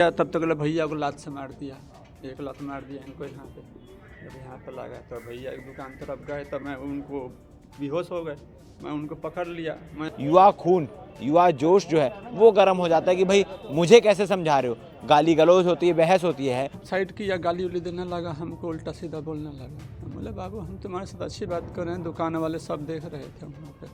तब तक भैया को लात से मार दिया, एक लात मार दिया इनको यहाँ पे। जब यहाँ पर लगा तो भैया एक दुकान तरफ गए तब मैं उनको बेहोश हो गए, मैं उनको पकड़ लिया। युवा खून, युवा जोश जो है वो गर्म हो जाता है कि भाई मुझे कैसे समझा रहे हो। गाली गलौज होती है, बहस होती है। साइड किया, गाली उली देने लगा, हमको उल्टा सीधा बोलने लगा। हम बोले बाबू हम तुम्हारे साथ अच्छी बात कर रहे हैं, दुकान वाले सब देख रहे थे वहाँ पे।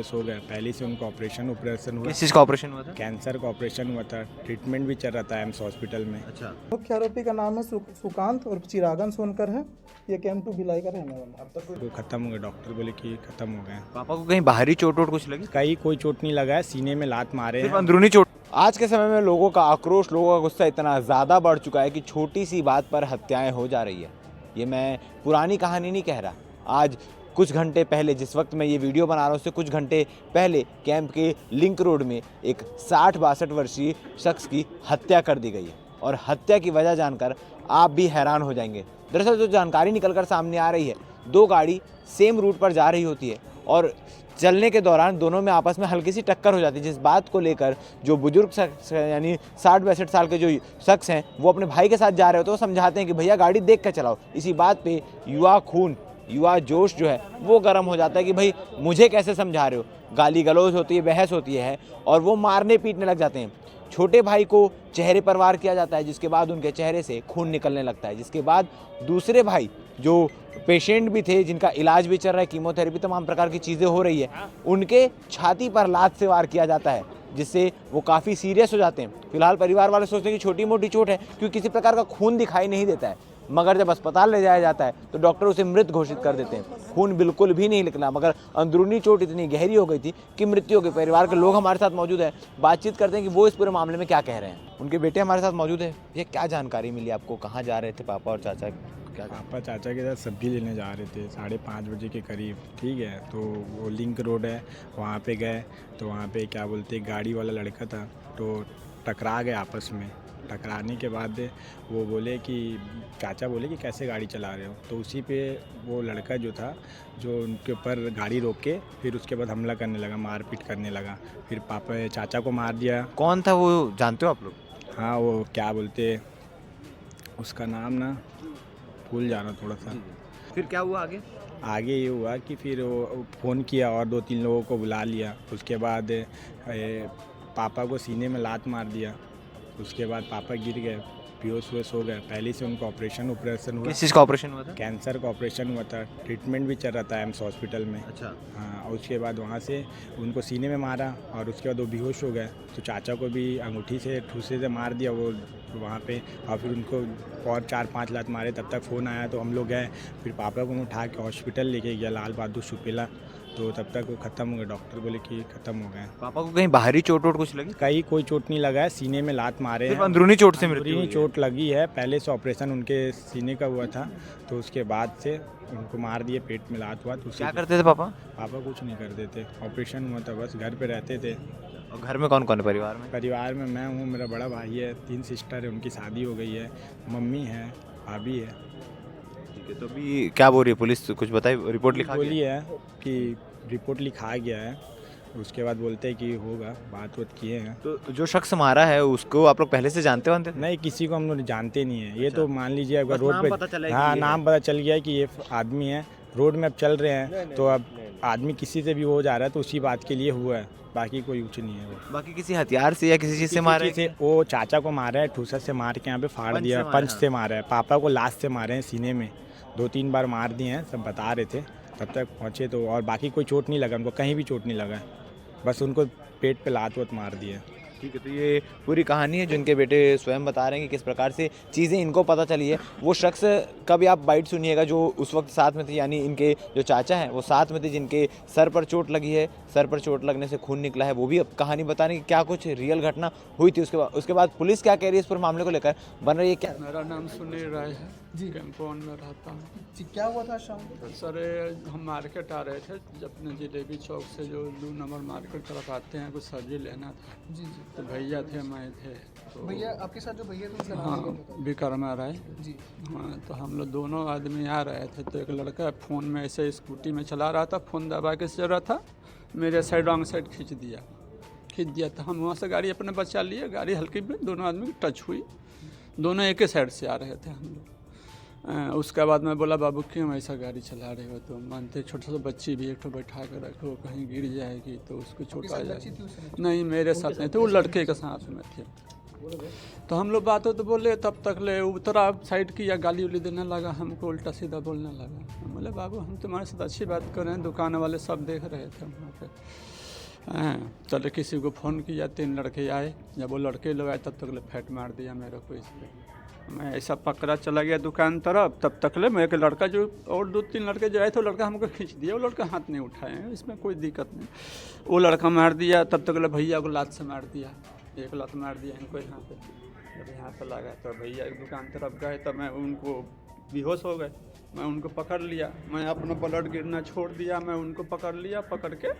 हो गया, पहले से उनका ऑपरेशन हुआ। किस चीज़ का ऑपरेशन हुआ था? कैंसर का ऑपरेशन हुआ था, ट्रीटमेंट भी चल रहा था एम्स हॉस्पिटल में। अच्छा। मुख्य आरोपी का नाम है सुकांत और चिरागन सोनकर है। ये कैंप 2 भिलाई का रहने वाला। अब तक वो खत्म हो गया, डॉक्टर बोले कि खत्म हो गए। पापा को कहीं बाहरी चोट वोट कुछ लगी? कहीं कोई चोट नहीं लगा है, सीने में लात मारे सिर्फ हैं। अंदरूनी चोट। आज के समय में लोगों का आक्रोश, लोगों का गुस्सा इतना ज़्यादा बढ़ चुका है कि छोटी सी बात पर हत्याएं हो जा रही है। ये मैं पुरानी कहानी नहीं कह रहा। आज कुछ घंटे पहले, जिस वक्त मैं ये वीडियो बना रहा हूँ उससे कुछ घंटे पहले कैंप के लिंक रोड में एक 60-62 वर्षीय शख्स की हत्या कर दी गई है। और हत्या की वजह जानकर आप भी हैरान हो जाएंगे। दरअसल जो जानकारी निकलकर सामने आ रही है, 2 गाड़ी सेम रूट पर जा रही होती है और चलने के दौरान दोनों में आपस में हल्की सी टक्कर हो जाती है, जिस बात को लेकर जो बुजुर्ग शख्स यानी 60-62 साल के जो शख्स हैं वो अपने भाई के साथ जा रहे होते हैं। वो समझाते हैं कि भैया गाड़ी देख कर चलाओ। इसी बात पे युवा खून, युवा जोश जो है वो गर्म हो जाता है कि भाई मुझे कैसे समझा रहे हो। गाली गलौज होती है, बहस होती है और वो मारने पीटने लग जाते हैं। छोटे भाई को चेहरे पर वार किया जाता है, जिसके बाद उनके चेहरे से खून निकलने लगता है। जिसके बाद दूसरे भाई जो पेशेंट भी थे, जिनका इलाज भी चल रहा है, कीमोथेरेपी तमाम प्रकार की चीज़ें हो रही है, उनके छाती पर लात से वार किया जाता है, जिससे वो काफ़ी सीरियस हो जाते हैं। फिलहाल परिवार वाले सोचते हैं कि छोटी मोटी चोट है क्योंकि किसी प्रकार का खून दिखाई नहीं देता है। मगर जब अस्पताल ले जाया जाता है तो डॉक्टर उसे मृत घोषित कर देते हैं। खून बिल्कुल भी नहीं निकला, मगर अंदरूनी चोट इतनी गहरी हो गई थी कि मृत्यु हो गई। परिवार के लोग हमारे साथ मौजूद हैं, बातचीत करते हैं कि वो इस पूरे मामले में क्या कह रहे हैं। उनके बेटे हमारे साथ मौजूद है। ये क्या जानकारी मिली आपको, कहाँ जा रहे थे पापा और चाचा? क्या पापा चाचा के साथ सब्जी लेने जा रहे थे 5:30 बजे के करीब, ठीक है। तो वो लिंक रोड है, वहाँ पे गए तो वहाँ पे क्या बोलते, गाड़ी वाला लड़का था तो टकरा गए आपस में। टकराने के बाद वो बोले कि चाचा बोले कि कैसे गाड़ी चला रहे हो, तो उसी पे वो लड़का जो था जो उनके ऊपर गाड़ी रोक के फिर उसके बाद हमला करने लगा, मारपीट करने लगा। फिर पापा चाचा को मार दिया। कौन था वो, जानते हो आप लोग? हाँ, वो क्या बोलते उसका नाम ना भूल जाना थोड़ा सा। फिर क्या हुआ आगे? आगे ये हुआ कि फिर वो फ़ोन किया और 2-3 लोगों को बुला लिया। उसके बाद पापा को सीने में लात मार दिया। उसके बाद पापा गिर गए, बेहोश हो गए। पहले से उनका ऑपरेशन हुआ। किस चीज़ का ऑपरेशन हुआ था? कैंसर का ऑपरेशन हुआ था, ट्रीटमेंट भी चल रहा था एम्स हॉस्पिटल में। अच्छा। हाँ, और उसके बाद वहाँ से उनको सीने में मारा और उसके बाद वो बेहोश हो गए। तो चाचा को भी अंगूठी से ठूसे से मार दिया वो वहाँ पे, और फिर उनको और 4-5 लात मारे। तब तक फ़ोन आया तो हम लोग गए, फिर पापा को उठा के हॉस्पिटल लेके गया, लाल बहादुर शुपेला। तो तब तक वो ख़त्म हो गए, डॉक्टर बोले कि ख़त्म हो गए। पापा को कहीं बाहरी चोट वोट कुछ लगी? कहीं कोई चोट नहीं लगा है, सीने में लात मारे हैं। सिर्फ अंदरूनी चोट से मृत्यु अंदरूनी हुई है। चोट लगी है। पहले से ऑपरेशन उनके सीने का हुआ था, तो उसके बाद से उनको मार दिए, पेट में लात हुआ। तो क्या करते थे पापा? पापा कुछ नहीं करते थे, ऑपरेशन हुआ था, बस घर पे रहते थे। और घर में कौन कौन है परिवार में? परिवार में मैं हूँ, मेरा बड़ा भाई है, 3 सिस्टर है, उनकी शादी हो गई है, मम्मी है, भाभी है। ठीक है, तो अभी क्या बोल रही है पुलिस, कुछ बताइए? रिपोर्ट लिखा बोली है कि रिपोर्ट लिखा गया है, उसके बाद बोलते हैं कि होगा, बात किए हैं। तो जो शख्स मारा है उसको आप लोग पहले से जानते हो? नहीं, किसी को हम लोग जानते नहीं है। ये तो मान लीजिए अगर बस रोड नाम पे पता चला है कि हाँ, ये नाम पता चल गया है कि ये आदमी है। रोड में अब चल रहे हैं तो अब आदमी किसी से भी हो जा रहा है तो उसी बात के लिए हुआ है, बाकी कोई कुछ नहीं है। वो बाकी किसी हथियार से या किसी चीज़ से मारे? से वो चाचा को मारा है, ठूसा से मार के यहाँ पे फाड़ दिया, पंच से मारा है। पापा को लाश से मारे हैं, सीने में 2-3 बार मार दिए हैं, सब बता रहे थे। तब तक पहुँचे तो, और बाकी कोई चोट नहीं लगा उनको, कहीं भी चोट नहीं लगा, बस उनको पेट पे लात वात मार दिए। ठीक है, तो ये पूरी कहानी है जो इनके बेटे स्वयं बता रहे हैं कि किस प्रकार से चीज़ें इनको पता चली है। वो शख्स का भी आप बाइट सुनिएगा जो उस वक्त साथ में थे, यानी इनके जो चाचा हैं वो साथ में थे, जिनके सर पर चोट लगी है, सर पर चोट लगने से खून निकला है। वो भी अब कहानी बता रहे हैं कि क्या कुछ रियल घटना हुई थी। उसके बाद पुलिस क्या कह रही है इस पूरे मामले को लेकर, बन रही है क्या? मेरा नाम सुनील राय है जी, कंपाउंड में रहता हूँ जी, क्या हुआ था शाम को? सर हम मार्केट आ रहे थे, अपने जिलेबी चौक से जो 2 नंबर मार्केट तरफ आते हैं, कुछ सब्जी लेना था जी जी। तो भैया थे, मैं थे। तो भैया आपके साथ जो भैया थे उनका नाम हाँ, क्या था? विक्रमा राय जी। हाँ, तो हम लोग दोनों आदमी आ रहे थे तो एक लड़का फ़ोन में ऐसे स्कूटी में चला रहा था, फ़ोन दबा के चल रहा था, मेरे साइड रॉन्ग साइड खींच दिया। खींच दिया था। हम वहाँ से गाड़ी अपने बचा लिए, गाड़ी हल्की में दोनों आदमी की टच हुई, दोनों एक ही साइड से आ रहे थे हम लोग। उसके बाद मैं बोला बाबू क्यों ऐसा गाड़ी चला रहे हो, तो मानते छोटा सा बच्ची भी एक तो बैठा कर रखो, कहीं गिर जाएगी तो उसको चोट आ जाएगी। नहीं मेरे साथ नहीं थे, वो लड़के के साथ में थे। तो हम लोग बात हो तो बोले, तब तक ले उतरा साइड किया, गाली उली देने लगा, हमको उल्टा सीधा बोलने लगा। हम बोले बाबू हम तुम्हारे साथ अच्छी बात कर रहे हैं, दुकान वाले सब देख रहे थे वहाँ पे। चलो किसी को फ़ोन किया, 3 लड़के आए, जब वो लड़के लोग आए तब तक ले फैट मार दिया मेरे को इस पर। मैं ऐसा पकड़ा चला गया दुकान तरफ, तब तक ले मेरे लड़का जो और 2-3 लड़के जो आए थे, वो लड़का हमको खींच दिया, वो लड़का हाथ नहीं उठाए हैं, इसमें कोई दिक्कत नहीं। वो लड़का मार दिया, तब तक ले भैया को लात से मार दिया, एक लात मार दिया इनको यहाँ पे। जब यहाँ पे लगा तो भैया एक दुकान तरफ गए, तब मैं उनको बेहोश हो गए, मैं उनको पकड़ लिया, मैं अपना ब्लड गिरना छोड़ दिया, मैं उनको पकड़ लिया, पकड़ के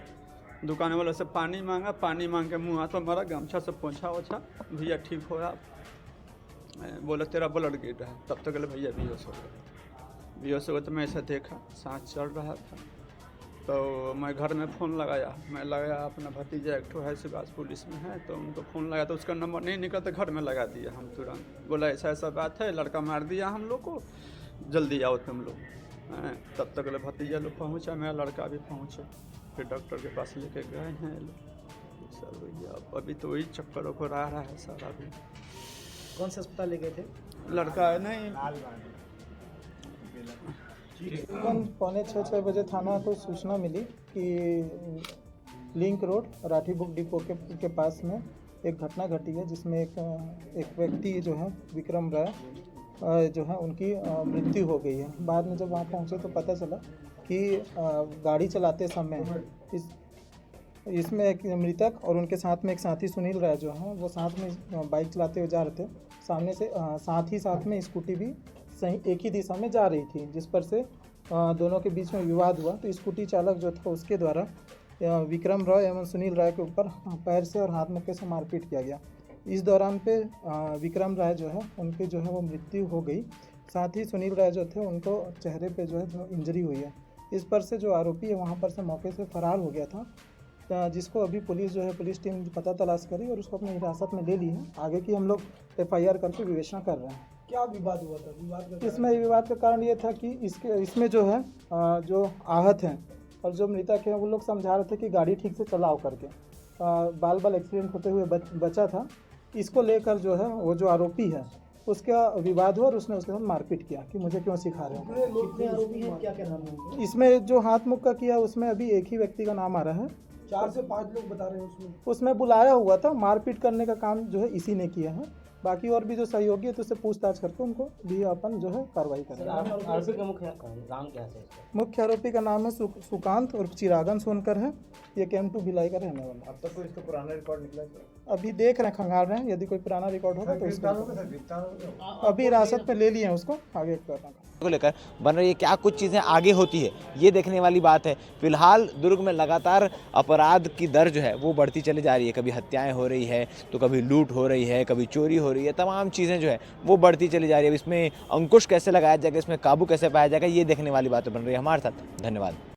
दुकान वाले से पानी मांगा, पानी मांग के मुँह हाथ में मारा, गमछा से पोंछा ओछा, भैया ठीक हो रहा, बोला तेरा ब्लड गिर रहा है। तब तक भैया बेहोश हो गए। बेहोश हो गए तो मैं ऐसा देखा सांस चल रहा था, तो मैं घर में फ़ोन लगाया, मैं लगाया अपना भतीजा एक ठो है शिवास पुलिस में है, तो उनको फ़ोन लगाया तो उसका नंबर नहीं निकला, तो घर में लगा दिया हम तुरंत। बोला ऐसा ऐसा बात है, लड़का मार दिया हम लोग को, जल्दी आओ तुम लोग। तब तक भतीजा लोग पहुँचा, मेरा लड़का भी पहुँचे, फिर डॉक्टर के पास लेके गए हैं सर। भैया अभी तो वही चक्कर वक्कर आ रहा है सर। अभी कौन से अस्पताल ले गए थे? लड़का है नहीं, पौने 6 बजे थाना को सूचना मिली कि link road Rathi book depot के पास में एक घटना घटी है, जिसमें एक व्यक्ति जो है विक्रम राय जो है उनकी मृत्यु हो गई है। बाद में जब वहाँ पहुँचे तो पता चला कि गाड़ी चलाते समय इसमें एक मृतक और उनके साथ में एक साथी सुनील राय जो है वो साथ में बाइक चलाते हुए जा रहे थे। सामने से साथ में स्कूटी भी सही एक ही दिशा में जा रही थी, जिस पर से दोनों के बीच में विवाद हुआ। तो स्कूटी चालक जो था उसके द्वारा विक्रम राय एवं सुनील राय के ऊपर पैर से और हाथ मुक्के से मारपीट किया गया। इस दौरान पे विक्रम राय जो है उनकी जो है वो मृत्यु हो गई। साथ ही सुनील राय जो थे उनको चेहरे पे जो है जो इंजरी हुई है। इस पर से जो आरोपी है वहाँ पर से मौके से फरार हो गया था, जिसको अभी पुलिस जो है पुलिस टीम पता तलाश करी और उसको अपनी हिरासत में ले ली है। आगे की हम लोग FIR करके विवेचना कर रहे हैं। क्या विवाद हुआ था? इसमें विवाद का कारण ये था कि इसमें जो है जो आहत हैं और जो मृतक हैं वो लोग समझा रहे थे कि गाड़ी ठीक से चलाओ करके, बाल एक्सीडेंट होते हुए बचा था। इसको लेकर जो है वो जो आरोपी है उसका विवाद हुआ और उसने उसके साथ मारपीट किया कि मुझे क्यों सिखा रहे हो। कितने आरोपी हैं, क्या क्या नाम है उनके? इसमें जो हाथ मुक्का का किया उसमें अभी एक ही व्यक्ति का नाम आ रहा है। 4 से 5 लोग बता रहे हैं उसमें बुलाया हुआ था। मारपीट करने का काम जो है इसी ने किया है। बाकी और भी जो सहयोगी है तो उससे पूछताछ करके उनको भी अपन जो है कार्रवाई करेंगे। आरोपी का मुख्य नाम क्या है? मुख्य आरोपी का नाम है सुकांत और चिरागन सोनकर है। ये कैंप2 भिलाई का रहने वाला है। अब तक कोई इसका पुराना रिकॉर्ड निकला है? अभी देख रहे हैं, खंगाल रहे हैं, यदि कोई पुराना रिकॉर्ड होगा तो इसका अभी हिरासत में ले लिए हैं उसको, आगे करना को लेकर बन रही है। क्या कुछ चीज़ें आगे होती है ये देखने वाली बात है। फिलहाल दुर्ग में लगातार अपराध की दर जो है वो बढ़ती चली जा रही है। कभी हत्याएं हो रही है तो कभी लूट हो रही है, कभी चोरी हो रही है, तमाम चीज़ें जो है वो बढ़ती चली जा रही है। अब इसमें अंकुश कैसे लगाया जाएगा, इसमें काबू कैसे पाया जाएगा, ये देखने वाली बातें बन रही है। हमारे साथ धन्यवाद।